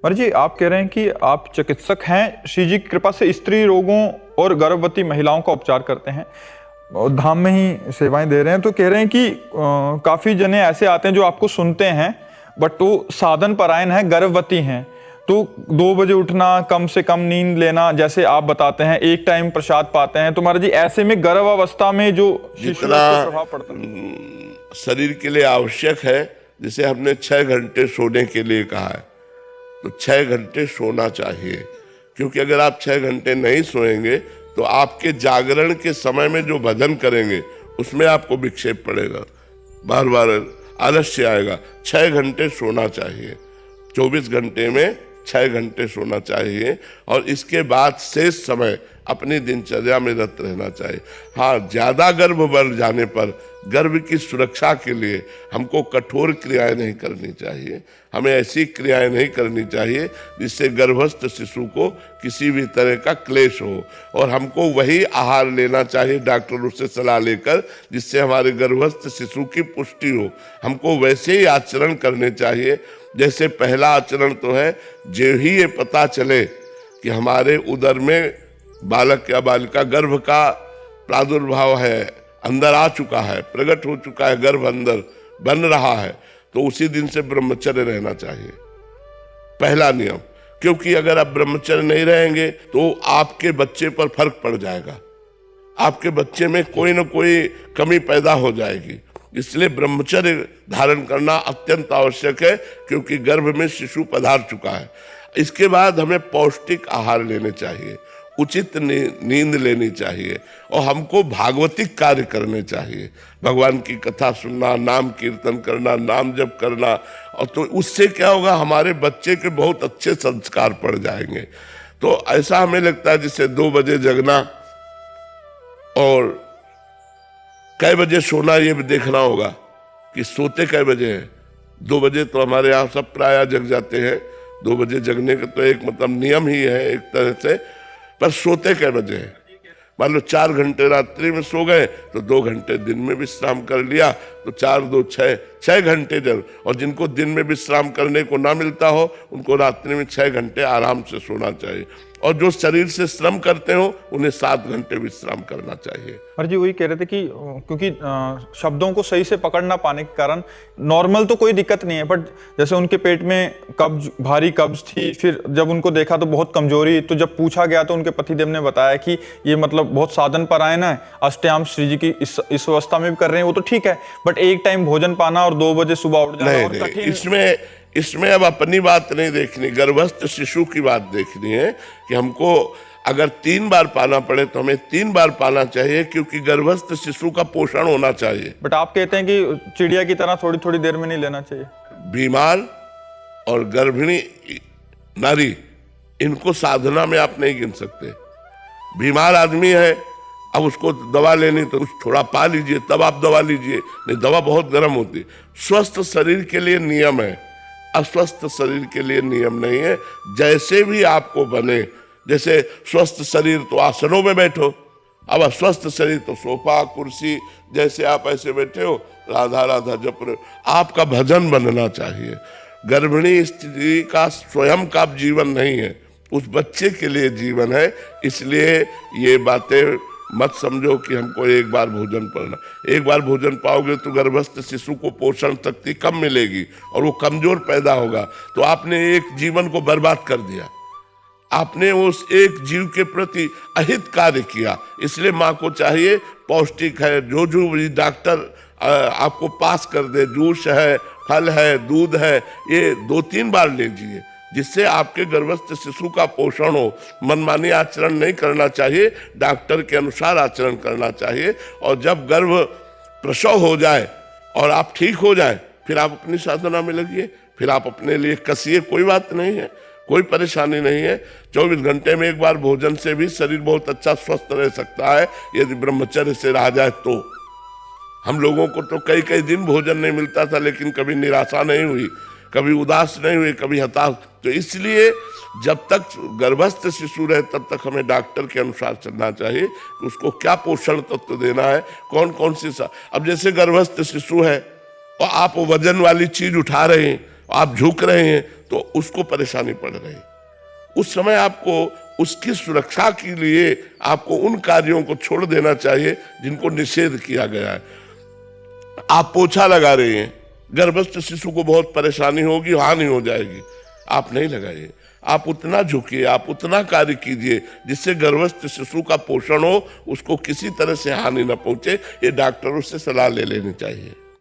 और जी आप कह रहे हैं कि आप चिकित्सक हैं, श्री जी की कृपा से स्त्री रोगों और गर्भवती महिलाओं का उपचार करते हैं और धाम में ही सेवाएं दे रहे हैं। तो कह रहे हैं कि काफ़ी जने ऐसे आते हैं जो आपको सुनते हैं बट वो साधन परायण है, गर्भवती हैं, तो 2 बजे उठना, कम से कम नींद लेना, जैसे आप बताते हैं एक टाइम प्रसाद पाते हैं, तो महाराज जी ऐसे में गर्भावस्था में जो शिशु पर प्रभाव पड़ता है शरीर के लिए आवश्यक है, जिसे हमने 6 घंटे सोने के लिए कहा है, तो 6 घंटे सोना चाहिए। क्योंकि अगर आप 6 घंटे नहीं सोएंगे तो आपके जागरण के समय में जो भजन करेंगे उसमें आपको विक्षेप पड़ेगा, बार बार आलस्य आएगा। 6 घंटे सोना चाहिए, 24 घंटे में 6 घंटे सोना चाहिए और इसके बाद शेष समय अपनी दिनचर्या में रत रहना चाहिए। हाँ, ज़्यादा गर्भ बढ़ जाने पर गर्भ की सुरक्षा के लिए हमको कठोर क्रियाएं नहीं करनी चाहिए। हमें ऐसी क्रियाएं नहीं करनी चाहिए जिससे गर्भस्थ शिशु को किसी भी तरह का क्लेश हो, और हमको वही आहार लेना चाहिए डॉक्टरों से सलाह लेकर जिससे हमारे गर्भस्थ शिशु की पुष्टि हो। हमको वैसे ही आचरण करने चाहिए जैसे पहला आचरण तो है, जो ही ये पता चले कि हमारे उदर में बालक या बालिका गर्भ का प्रादुर्भाव है, अंदर आ चुका है, प्रकट हो चुका है, गर्भ अंदर बन रहा है, तो उसी दिन से ब्रह्मचर्य रहना चाहिए, पहला नियम। क्योंकि अगर आप ब्रह्मचर्य नहीं रहेंगे तो आपके बच्चे पर फर्क पड़ जाएगा, आपके बच्चे में कोई ना कोई कमी पैदा हो जाएगी। इसलिए ब्रह्मचर्य धारण करना अत्यंत आवश्यक है, क्योंकि गर्भ में शिशु पधार चुका है। इसके बाद हमें पौष्टिक आहार लेने चाहिए, उचित नींद लेनी चाहिए और हमको भागवतिक कार्य करने चाहिए, भगवान की कथा सुनना, नाम कीर्तन करना, नाम जप करना, और तो उससे क्या होगा, हमारे बच्चे के बहुत अच्छे संस्कार पड़ जाएंगे। तो ऐसा हमें लगता है जिससे 2 बजे जगना और कै बजे सोना, ये भी देखना होगा कि सोते कै बजे हैं। 2 बजे तो हमारे यहाँ सब प्राय जग जाते हैं, 2 बजे जगने का तो एक मतलब नियम ही है एक तरह से, पर सोते कै बजे हैं। मान लो 4 घंटे रात्रि में सो गए तो 2 घंटे दिन में विश्राम कर लिया, तो 4 2 6 घंटे जब, और जिनको दिन में विश्राम करने को ना मिलता हो उनको रात्रि में 6 घंटे आराम से सोना चाहिए, और जो शरीर से श्रम करते हो उन्हें 7 घंटे विश्राम करना चाहिए। और जी वही कह रहे थे कि क्योंकि शब्दों को सही से पकड़ ना पाने के कारण नॉर्मल तो कोई दिक्कत नहीं है, बट जैसे उनके पेट में कब्ज, भारी कब्ज थी, फिर जब उनको देखा तो बहुत कमजोरी, तो जब पूछा गया तो उनके पतिदेव ने बताया कि ये मतलब बहुत साधन परायण है, अष्टयाम श्री जी की इस अवस्था में भी कर रहे हैं, वो तो ठीक है, बट एक टाइम भोजन पाना और 2 बजे सुबह उठ जाना और कठिन। इसमें अब अपनी बात नहीं देखनी, गर्भस्थ शिशु की बात देखनी है कि हमको अगर 3 बार पाना पड़े तो हमें 3 बार पाना चाहिए, क्योंकि गर्भस्थ शिशु का पोषण होना चाहिए। बट आप कहते हैं कि चिड़िया की तरह थोड़ी थोड़ी देर में नहीं लेना चाहिए। बीमार और गर्भिणी नारी, इनको साधना में आप नहीं गिन सकते। बीमार आदमी है, अब उसको दवा लेनी तो कुछ थोड़ा पा लीजिए, तब आप दवा लीजिए, नहीं दवा बहुत गर्म होती है। स्वस्थ शरीर के लिए नियम है, अस्वस्थ शरीर के लिए नियम नहीं है। जैसे भी आपको बने, जैसे स्वस्थ शरीर तो आसनों में बैठो, अब अस्वस्थ शरीर तो सोफा कुर्सी, जैसे आप ऐसे बैठे हो राधा राधा जप रहे हो। आपका भजन बनना चाहिए। गर्भिणी स्त्री का स्वयं का जीवन नहीं है, उस बच्चे के लिए जीवन है। इसलिए ये बातें मत समझो कि हमको एक बार भोजन पाना, एक बार भोजन पाओगे तो गर्भस्थ शिशु को पोषण शक्ति कम मिलेगी और वो कमजोर पैदा होगा, तो आपने एक जीवन को बर्बाद कर दिया, आपने उस एक जीव के प्रति अहित कार्य किया। इसलिए माँ को चाहिए पौष्टिक है, जो डॉक्टर आपको पास कर दे, जूस है, फल है, दूध है, ये 2-3 बार लीजिए, जिससे आपके गर्भस्थ शिशु का पोषण हो। मनमानी आचरण नहीं करना चाहिए, डॉक्टर के अनुसार आचरण करना चाहिए। और जब गर्भ प्रसव हो जाए और आप ठीक हो जाए, फिर आप अपनी साधना में लगिए, फिर आप अपने लिए कसिए, कोई बात नहीं है, कोई परेशानी नहीं है। 24 घंटे में एक बार भोजन से भी शरीर बहुत अच्छा स्वस्थ रह सकता है, यदि ब्रह्मचर्य से रहा जाए तो। हम लोगों को तो कई दिन भोजन नहीं मिलता था, लेकिन कभी निराशा नहीं हुई, कभी उदास नहीं हुए, कभी हताश। तो इसलिए जब तक गर्भस्थ शिशु रहे तब तक हमें डॉक्टर के अनुसार चलना चाहिए कि उसको क्या पोषण तत्व देना है, कौन कौन सी अब जैसे गर्भस्थ शिशु है और आप वजन वाली चीज उठा रहे हैं आप झुक रहे हैं तो उसको परेशानी पड़ रही है। उस समय आपको उसकी सुरक्षा के लिए आपको उन कार्यों को छोड़ देना चाहिए जिनको निषेध किया गया है। आप पोछा लगा रहे हैं, गर्भस्थ शिशु को बहुत परेशानी होगी, हानि हो जाएगी, आप नहीं लगाइए। आप उतना झुकिए, आप उतना कार्य कीजिए जिससे गर्भस्थ शिशु का पोषण हो, उसको किसी तरह से हानि न पहुंचे। ये डॉक्टरों से सलाह ले लेनी चाहिए।